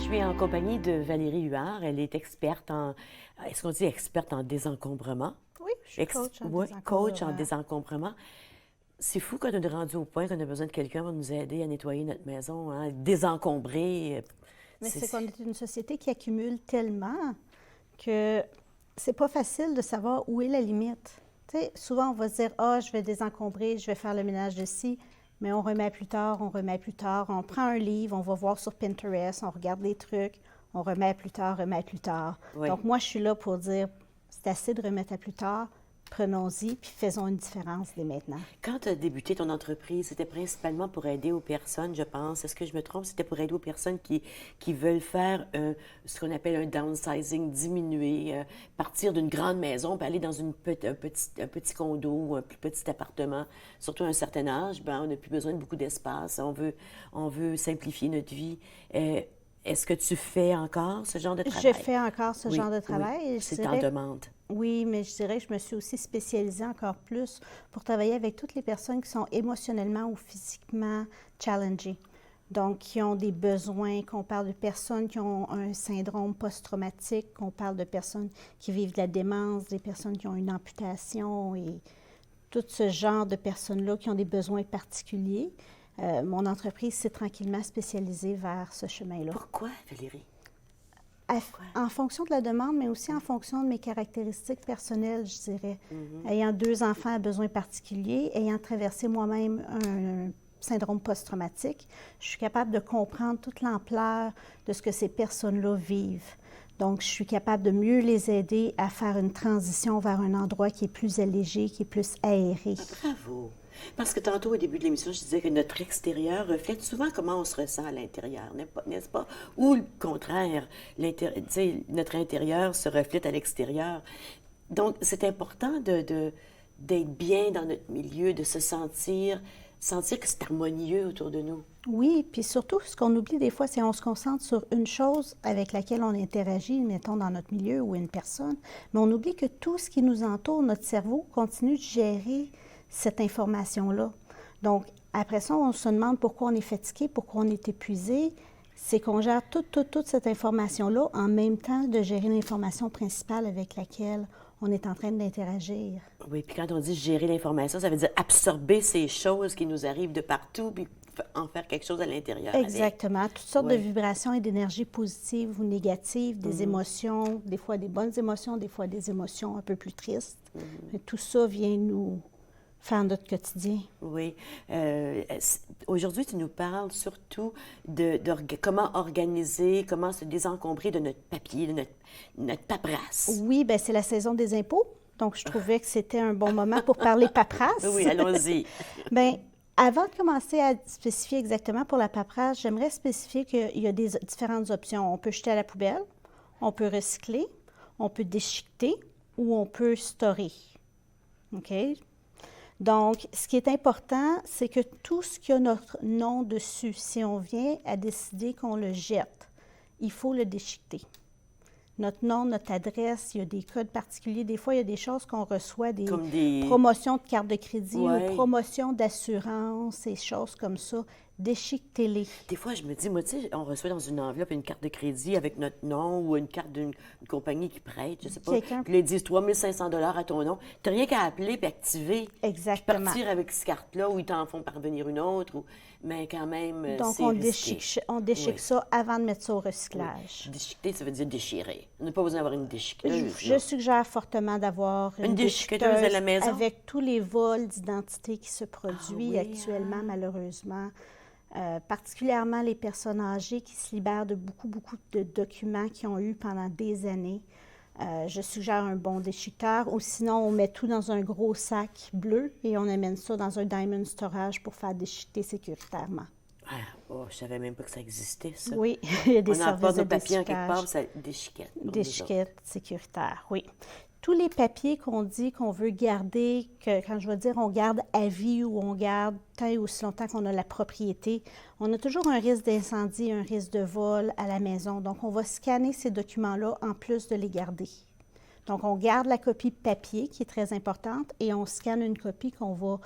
suis en compagnie de Valérie Huard. Elle est experte en, est-ce qu'on dit experte en désencombrement? Oui, je suis coach en Oui, désencombrement. coach en désencombrement. C'est fou qu'on est rendu au point qu'on a besoin de quelqu'un pour nous aider à nettoyer notre maison, hein, désencombrer. Mais c'est qu'on est une société qui accumule tellement que c'est pas facile de savoir où est la limite. Tu sais, souvent, on va se dire, ah, je vais désencombrer, je vais faire le ménage de ci, mais on remet plus tard, on remet plus tard. On prend un livre, on va voir sur Pinterest, on regarde les trucs, on remet plus tard, remet plus tard. Oui. Donc, moi, je suis là pour dire, c'est assez de remettre à plus tard, prenons-y, puis faisons une différence dès maintenant. Quand tu as débuté ton entreprise, c'était principalement pour aider aux personnes, je pense. Est-ce que je me trompe? C'était pour aider aux personnes qui veulent faire ce qu'on appelle un downsizing, diminuer, partir d'une grande maison, puis aller dans un petit condo ou un plus petit appartement. Surtout à un certain âge, ben, on n'a plus besoin de beaucoup d'espace. On veut simplifier notre vie. Est-ce que tu fais encore ce genre de travail? Je fais encore ce genre de travail. Oui, c'est en demande. Oui, mais je dirais que je me suis aussi spécialisée encore plus pour travailler avec toutes les personnes qui sont émotionnellement ou physiquement challengées. Donc, qui ont des besoins, qu'on parle de personnes qui ont un syndrome post-traumatique, qu'on parle de personnes qui vivent de la démence, des personnes qui ont une amputation et tout ce genre de personnes-là qui ont des besoins particuliers. Mon entreprise s'est tranquillement spécialisée vers ce chemin-là. Pourquoi, Valérie? En fonction de la demande, mais aussi en fonction de mes caractéristiques personnelles, je dirais. Ayant 2 enfants à besoins particuliers, ayant traversé moi-même un syndrome post-traumatique, je suis capable de comprendre toute l'ampleur de ce que ces personnes-là vivent. Donc, je suis capable de mieux les aider à faire une transition vers un endroit qui est plus allégé, qui est plus aéré. Bravo! Parce que tantôt, au début de l'émission, je disais que notre extérieur reflète souvent comment on se ressent à l'intérieur, n'est-ce pas? Ou le contraire, notre intérieur se reflète à l'extérieur. Donc, c'est important d'être bien dans notre milieu, de se sentir que c'est harmonieux autour de nous. Oui, puis surtout, ce qu'on oublie des fois, c'est qu'on se concentre sur une chose avec laquelle on interagit, mettons dans notre milieu ou une personne, mais on oublie que tout ce qui nous entoure, notre cerveau, continue de gérer cette information-là. Donc, après ça, on se demande pourquoi on est fatigué, pourquoi on est épuisé. C'est qu'on gère toute cette information-là en même temps de gérer l'information principale avec laquelle on est en train d'interagir. Oui, puis quand on dit gérer l'information, ça veut dire absorber ces choses qui nous arrivent de partout, puis en faire quelque chose à l'intérieur. Exactement. Toutes sortes de vibrations et d'énergie positives ou négatives, des émotions, des fois des bonnes émotions, des fois des émotions un peu plus tristes. Tout ça vient nous faire notre quotidien. Oui. Aujourd'hui, tu nous parles surtout de comment organiser, comment se désencombrer de notre papier, de notre paperasse. Oui, bien, c'est la saison des impôts. Donc, je trouvais que c'était un bon moment pour parler paperasse. Oui, allons-y. Bien, avant de commencer à spécifier exactement pour la paperasse, j'aimerais spécifier qu'il y a des différentes options. On peut jeter à la poubelle, on peut recycler, on peut déchiqueter ou on peut storer. OK? Donc, ce qui est important, c'est que tout ce qui a notre nom dessus, si on vient à décider qu'on le jette, il faut le déchiqueter. Notre nom, notre adresse, il y a des codes particuliers. Des fois, il y a des choses qu'on reçoit, des promotions de carte de crédit ou promotions d'assurance, et choses comme ça. Déchiquetez-les. Des fois, je me dis, moi, tu sais, on reçoit dans une enveloppe une carte de crédit avec notre nom ou une carte d'une compagnie qui prête, je sais pas. Puis ils disent 3 500 $ à ton nom. Tu n'as rien qu'à appeler puis activer. Exactement. Puis partir avec cette carte-là ou ils t'en font parvenir une autre. Mais quand même, donc, on déchique ça avant de mettre ça au recyclage. Oui. Déchiqueter, ça veut dire déchirer. On n'a pas besoin d'avoir une déchiqueteuse. Je suggère fortement d'avoir une déchiqueteuse à la maison. Avec tous les vols d'identité qui se produisent actuellement, malheureusement. Particulièrement les personnes âgées qui se libèrent de beaucoup de documents qu'ils ont eus pendant des années. Je suggère un bon déchiqueteur ou sinon on met tout dans un gros sac bleu et on amène ça dans un diamond storage pour faire déchiqueter sécuritairement. Ah, oh, je savais même pas que ça existait, ça. Oui, il y a des services de papier en quelque part, ça déchiquette. Déchiquette sécuritaire, oui. Tous les papiers qu'on dit qu'on veut garder, que quand je veux dire on garde à vie ou on garde tant et aussi longtemps qu'on a la propriété, on a toujours un risque d'incendie, un risque de vol à la maison. Donc, on va scanner ces documents-là en plus de les garder. Donc, on garde la copie papier qui est très importante et on scanne une copie qu'on va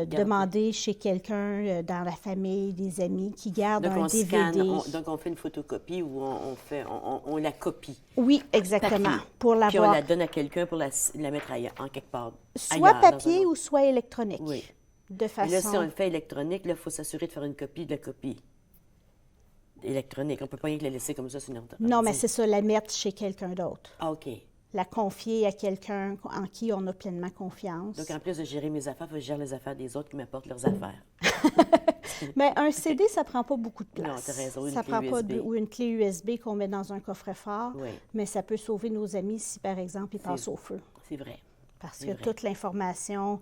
demander chez quelqu'un dans la famille, des amis, qui garde un DVD. Donc, on fait une photocopie ou on la copie. Oui, exactement. Papier. Pour Puis on l'avoir. la donne à quelqu'un pour la mettre en quelque part. Soit ailleurs, papier ou soit électronique. Oui. De Mais là, si on façon. le fait électronique, il faut s'assurer de faire une copie de la copie électronique. On ne peut pas rien que la laisser comme ça sur une ordinateur. Non, mais c'est ça, la mettre chez quelqu'un d'autre. Ah, OK. La confier à quelqu'un en qui on a pleinement confiance. Donc, en plus de gérer mes affaires, il faut que je gère les affaires des autres qui m'apportent leurs affaires. Mais un CD, ça prend pas beaucoup de place. Non, t'as raison, une ça clé prend pas USB. ou une clé USB qu'on met dans un coffre-fort, Oui. mais ça peut sauver nos amis si, par exemple, ils passent au feu. C'est vrai. Parce C'est que vrai. toute l'information,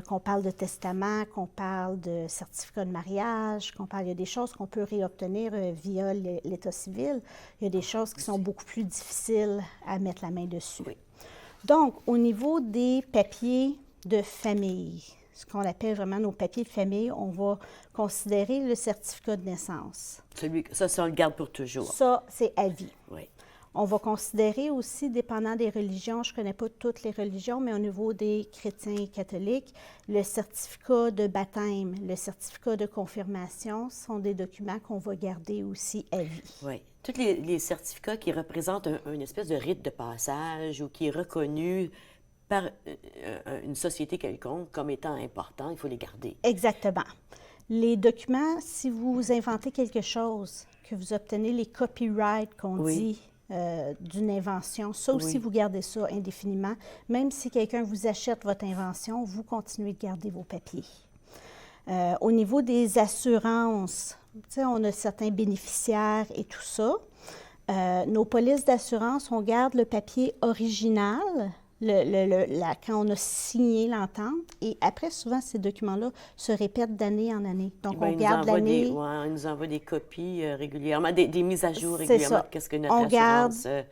qu'on parle de testament, qu'on parle de certificat de mariage, il y a des choses qu'on peut réobtenir via l'état civil. Il y a des choses qui sont beaucoup plus difficiles à mettre la main dessus. Oui. Donc, au niveau des papiers de famille, ce qu'on appelle vraiment nos papiers de famille, on va considérer le certificat de naissance. Ça, on le garde pour toujours. Ça, c'est à vie. Oui. On va considérer aussi, dépendant des religions, je ne connais pas toutes les religions, mais au niveau des chrétiens et catholiques, le certificat de baptême, le certificat de confirmation sont des documents qu'on va garder aussi à vie. Oui. Tous les certificats qui représentent une espèce de rite de passage ou qui est reconnu par une société quelconque comme étant important, il faut les garder. Exactement. Les documents, si vous inventez quelque chose, que vous obtenez les copyrights qu'on dit d'une invention, ça aussi, vous gardez ça indéfiniment. Même si quelqu'un vous achète votre invention, vous continuez de garder vos papiers. Au niveau des assurances, on a certains bénéficiaires et tout ça. Nos polices d'assurance, on garde le papier original quand on a signé l'entente. Et après, souvent, ces documents-là se répètent d'année en année. Donc, on garde l'année. Ils nous envoient des copies régulièrement, des mises à jour C'est régulièrement. ça. Qu'est-ce que notre On garde- assurance,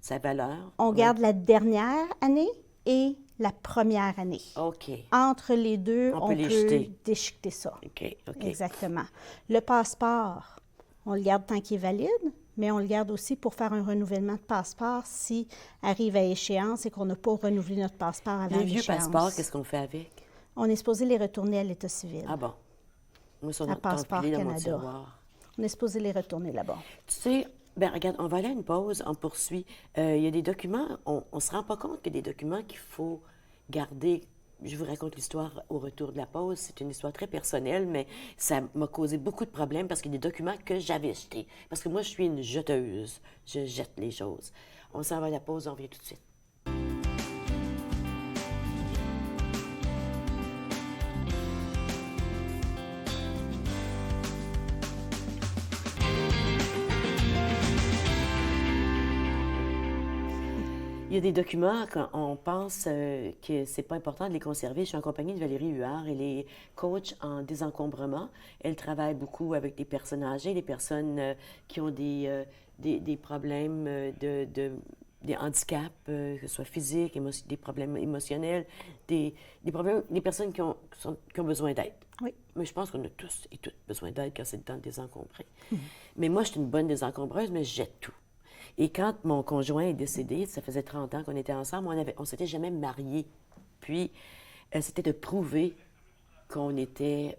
sa valeur. On garde la dernière année et la première année. OK. Entre les deux, On on peut peut les jeter. déchiqueter ça. OK. Exactement. Le passeport, on le garde tant qu'il est valide, mais on le garde aussi pour faire un renouvellement de passeport si arrive à échéance et qu'on n'a pas renouvelé notre passeport avant Les vieux l'échéance. passeports, qu'est-ce qu'on fait avec? On est supposé les retourner à l'état civil. Ah bon? Moi, ils sont À Passeport empilés dans mon Canada. tiroir. On est supposé les retourner là-bas. Tu sais, ben regarde, on va aller à une pause, on poursuit. Il y a des documents, on ne se rend pas compte que des documents qu'il faut garder. Je vous raconte l'histoire au retour de la pause. C'est une histoire très personnelle, mais ça m'a causé beaucoup de problèmes parce qu'il y a des documents que j'avais jetés. Parce que moi, je suis une jeteuse. Je jette les choses. On s'en va à la pause, on revient tout de suite. Il y a des documents qu'on pense que c'est pas important de les conserver. Je suis en compagnie de Valérie Huard. Elle est coach en désencombrement. Elle travaille beaucoup avec des personnes âgées, des personnes qui ont des problèmes des handicaps, que ce soit physiques, des problèmes émotionnels, des personnes qui ont besoin d'aide. Oui. Mais je pense qu'on a tous et toutes besoin d'aide quand c'est le temps de désencombrer. Mais moi, je suis une bonne désencombreuse, mais je jette tout. Et quand mon conjoint est décédé, ça faisait 30 ans qu'on était ensemble, on ne s'était jamais mariés. Puis, c'était de prouver qu'on était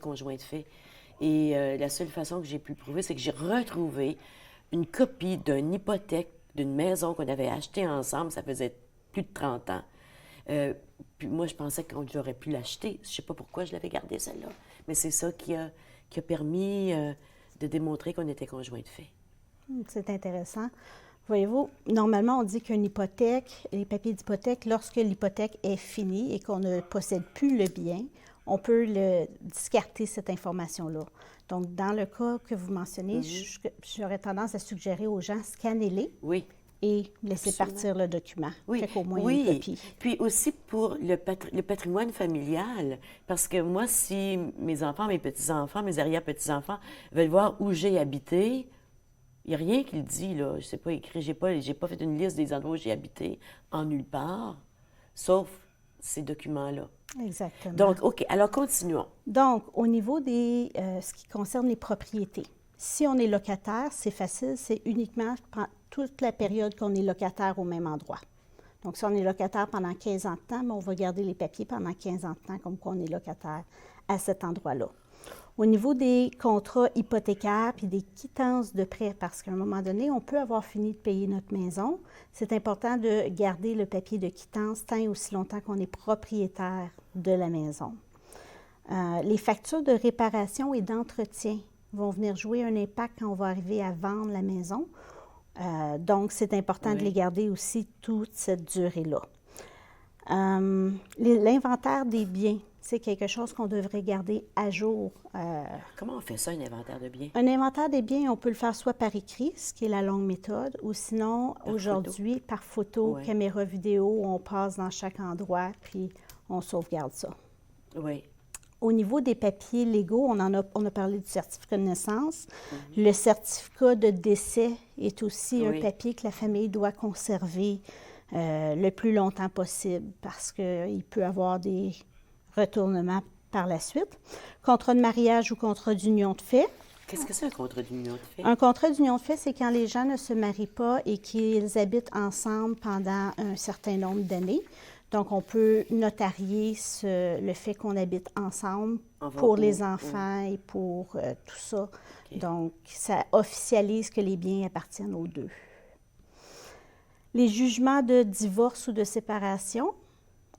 conjoints de fait. Et la seule façon que j'ai pu le prouver, c'est que j'ai retrouvé une copie d'une hypothèque d'une maison qu'on avait achetée ensemble, ça faisait plus de 30 ans. Puis moi, je pensais qu'on aurait pu l'acheter. Je ne sais pas pourquoi je l'avais gardée, celle-là. Mais c'est ça qui a permis de démontrer qu'on était conjoints de fait. C'est intéressant. Voyez-vous, normalement, on dit qu'une hypothèque, les papiers d'hypothèque, lorsque l'hypothèque est finie et qu'on ne possède plus le bien, on peut discarter cette information-là. Donc, dans le cas que vous mentionnez, j'aurais tendance à suggérer aux gens, scannez-les Oui. et laissez Absolument. partir le document. Oui, Fait qu'au moins, il y a une copie. Puis aussi pour le patrimoine familial, parce que moi, si mes enfants, mes petits-enfants, mes arrière-petits-enfants veulent voir où j'ai habité, il n'y a rien qui le dit, là. Je sais pas écrit, j'ai pas fait une liste des endroits où j'ai habité en nulle part, sauf ces documents-là. Exactement. Donc, OK, alors continuons. Donc, au niveau de ce qui concerne les propriétés, si on est locataire, c'est facile, c'est uniquement toute la période qu'on est locataire au même endroit. Donc, si on est locataire pendant 15 ans de temps, on va garder les papiers pendant 15 ans de temps, comme qu'on est locataire à cet endroit-là. Au niveau des contrats hypothécaires puis des quittances de prêt, parce qu'à un moment donné, on peut avoir fini de payer notre maison, c'est important de garder le papier de quittance tant et aussi longtemps qu'on est propriétaire de la maison. Les factures de réparation et d'entretien vont venir jouer un impact quand on va arriver à vendre la maison. Donc, c'est important de les garder aussi toute cette durée-là. L'inventaire des biens, c'est quelque chose qu'on devrait garder à jour. Comment on fait ça, un inventaire de biens? Un inventaire des biens, on peut le faire soit par écrit, ce qui est la longue méthode, ou sinon, aujourd'hui, par photo, caméra vidéo, on passe dans chaque endroit, puis on sauvegarde ça. Oui. Au niveau des papiers légaux, on a parlé du certificat de naissance. Le certificat de décès est aussi un papier que la famille doit conserver le plus longtemps possible parce qu'il peut avoir des retournements par la suite. Contrat de mariage ou contrat d'union de fait. Qu'est-ce que c'est un contrat d'union de fait? Un contrat d'union de fait, c'est quand les gens ne se marient pas et qu'ils habitent ensemble pendant un certain nombre d'années. Donc, on peut notarier le fait qu'on habite ensemble pour les enfants et pour tout ça. Okay. Donc, ça officialise que les biens appartiennent aux deux. Les jugements de divorce ou de séparation,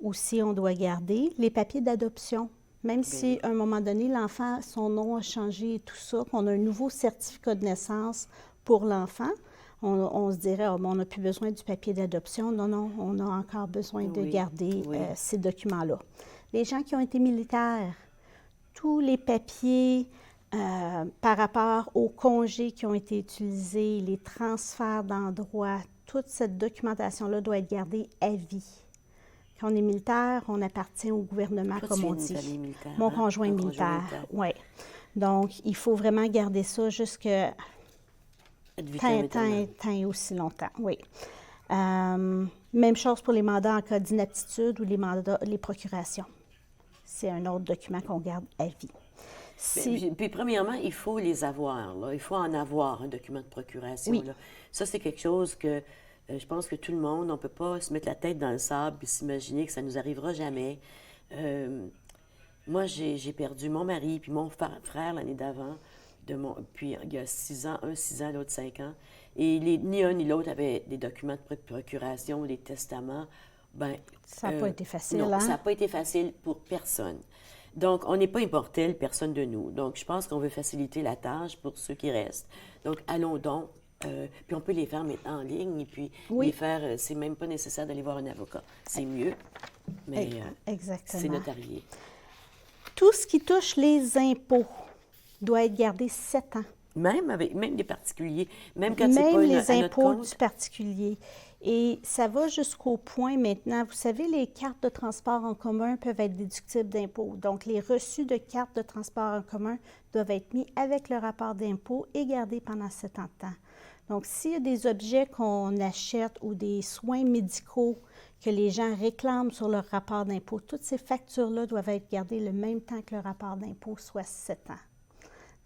aussi, on doit garder. Les papiers d'adoption, même si à un moment donné, l'enfant, son nom a changé et tout ça, qu'on a un nouveau certificat de naissance pour l'enfant, on se dirait, oh, on n'a plus besoin du papier d'adoption. Non, non, on a encore besoin de garder ces documents-là. Les gens qui ont été militaires, tous les papiers par rapport aux congés qui ont été utilisés, les transferts d'endroits, toute cette documentation-là doit être gardée à vie. Quand on est militaire, on appartient au gouvernement, comme on dit. Mon conjoint est militaire, oui. Donc, il faut vraiment garder ça jusqu'à tant aussi longtemps, oui. Même chose pour les mandats en cas d'inaptitude ou les procurations. C'est un autre document qu'on garde à vie. Puis, premièrement, il faut les avoir. Là. Il faut en avoir un document de procuration. Là. Ça, c'est quelque chose que je pense que tout le monde, on ne peut pas se mettre la tête dans le sable et s'imaginer que ça ne nous arrivera jamais. Moi, j'ai perdu mon mari puis mon frère l'année d'avant. Puis il y a 6 ans, un 6 ans, l'autre 5 ans. Et ni un ni l'autre avaient des documents de procuration, des testaments. Ça n'a pas été facile, non, hein? Ça n'a pas été facile pour personne. Donc, on n'est pas immortel, personne de nous. Donc, je pense qu'on veut faciliter la tâche pour ceux qui restent. Donc, allons donc. Puis on peut les faire maintenant en ligne et puis les faire, c'est même pas nécessaire d'aller voir un avocat. C'est mieux, mais c'est notarié. Tout ce qui touche les impôts doit être gardé 7 ans. Même des particuliers, même quand c'est pas les impôts du particulier. Et ça va jusqu'au point maintenant, vous savez, les cartes de transport en commun peuvent être déductibles d'impôts. Donc, les reçus de cartes de transport en commun doivent être mis avec le rapport d'impôt et gardés pendant 7 ans de temps. Donc, s'il y a des objets qu'on achète ou des soins médicaux que les gens réclament sur leur rapport d'impôt, toutes ces factures-là doivent être gardées le même temps que le rapport d'impôt, soit 7 ans.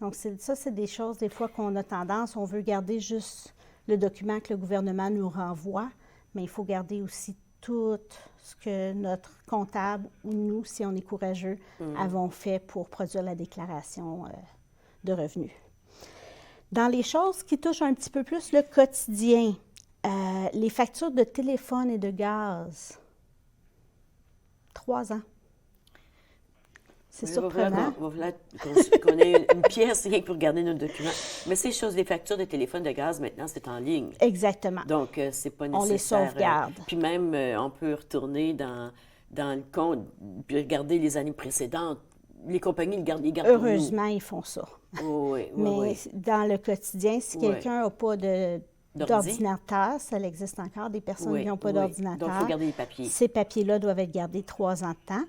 Donc, ça, c'est des choses, des fois, qu'on a tendance, on veut garder juste le document que le gouvernement nous renvoie, mais il faut garder aussi tout ce que notre comptable ou nous, si on est courageux, avons fait pour produire la déclaration de revenus. Dans les choses qui touchent un petit peu plus le quotidien, les factures de téléphone et de gaz, 3 ans. C'est surprenant. Il va falloir qu'on ait une pièce rien que pour garder nos documents. Mais ces choses, les factures de téléphone, de gaz, maintenant, c'est en ligne. Exactement. Donc, c'est pas nécessaire. On les sauvegarde. Puis même, on peut retourner dans le compte puis regarder les années précédentes. Les compagnies, ils gardent Heureusement, ils font ça. Oui, Mais dans le quotidien, si quelqu'un n'a pas d'ordinateur, ça existe encore, des personnes qui n'ont pas d'ordinateur. Donc, il faut garder les papiers. Ces papiers-là doivent être gardés 3 ans de temps,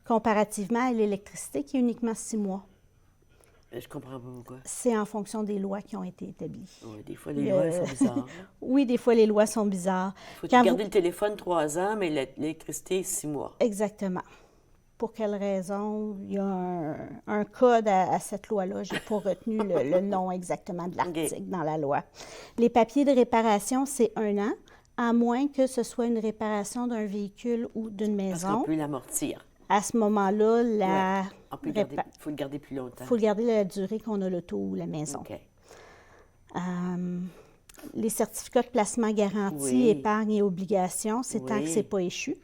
comparativement à l'électricité qui est uniquement 6 mois. Je comprends pas pourquoi. C'est en fonction des lois qui ont été établies. Oui, des fois, les lois sont bizarres. Oui, des fois, les lois sont bizarres. Il faut garder le téléphone 3 ans, mais l'électricité, 6 mois. Exactement. Pour quelle raison? Il y a un code à cette loi-là. Je n'ai pas retenu le nom exactement de l'article dans la loi. Les papiers de réparation, c'est 1 an. à moins que ce soit une réparation d'un véhicule ou d'une Parce qu'on maison. peut l'amortir. À ce moment-là, Ouais. On peut répa- faut le garder plus longtemps. faut le garder la durée qu'on a l'auto ou la maison. OK. Les certificats de placement garantis, Oui. épargne et obligations, c'est tant que Oui. ce n'est pas échu.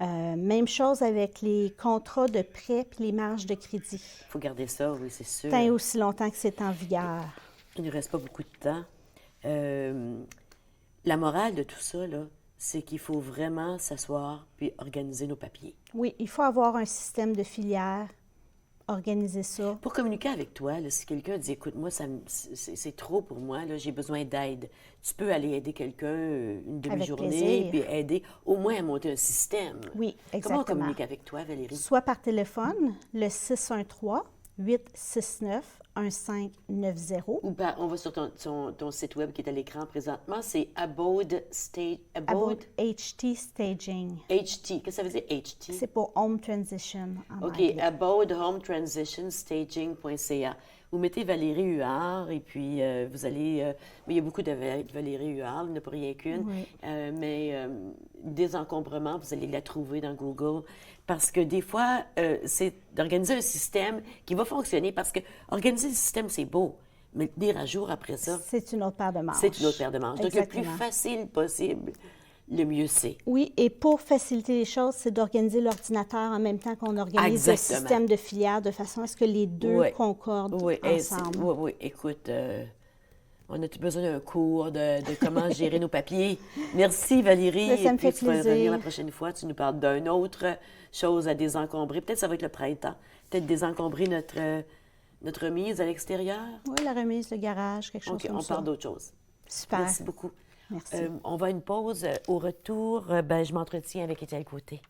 Même chose avec les contrats de prêt et les marges de crédit. Il faut garder ça, oui, c'est sûr. Tant et aussi longtemps que c'est en vigueur. Il ne nous reste pas beaucoup de temps. La morale de tout ça, là, c'est qu'il faut vraiment s'asseoir puis organiser nos papiers. Oui, il faut avoir un système de filière, organiser ça. Pour communiquer avec toi, là, si quelqu'un dit, écoute, moi, c'est trop pour moi, là, j'ai besoin d'aide, tu peux aller aider quelqu'un une demi-journée, plaisir. puis aider au moins à monter un système. Oui, Comment on exactement. communique avec toi, Valérie? Soit par téléphone, le 613-869-1590. Ou on va sur ton site web qui est à l'écran présentement, c'est Abode About HT Staging. HT. Qu'est-ce que ça veut dire, HT? C'est pour Home Transition en OK, anglais. Abode Home Transition Staging.ca. Vous mettez Valérie Huard et puis vous allez... mais il y a beaucoup de Valérie Huard, il n'y en a pas rien qu'une. Oui. Mais désencombrement, vous allez la trouver dans Google. Parce que des fois, c'est d'organiser un système qui va fonctionner. Parce que organiser le système, c'est beau. Mais le tenir à jour après ça, C'est une autre paire de manches. c'est une autre paire de manches. Donc, le plus Exactement. facile possible, le mieux c'est. Oui, et pour faciliter les choses, c'est d'organiser l'ordinateur en même temps qu'on organise le Exactement. système de filière de façon à ce que les deux Ouais. concordent Oui, ensemble. oui, oui. Écoute, on a-tu besoin d'un cours de comment gérer nos papiers? Merci, Valérie. Ben, ça me Et puis, fait tu vas plaisir. revenir la prochaine fois. Tu nous parles d'une autre chose à désencombrer. Peut-être ça va être le printemps. Peut-être désencombrer notre remise à l'extérieur. Oui, la remise, le garage, quelque chose OK, comme on ça. parle d'autre chose. Super. Merci beaucoup. Merci. On va à une pause. Au retour, je m'entretiens avec Étienne Côté.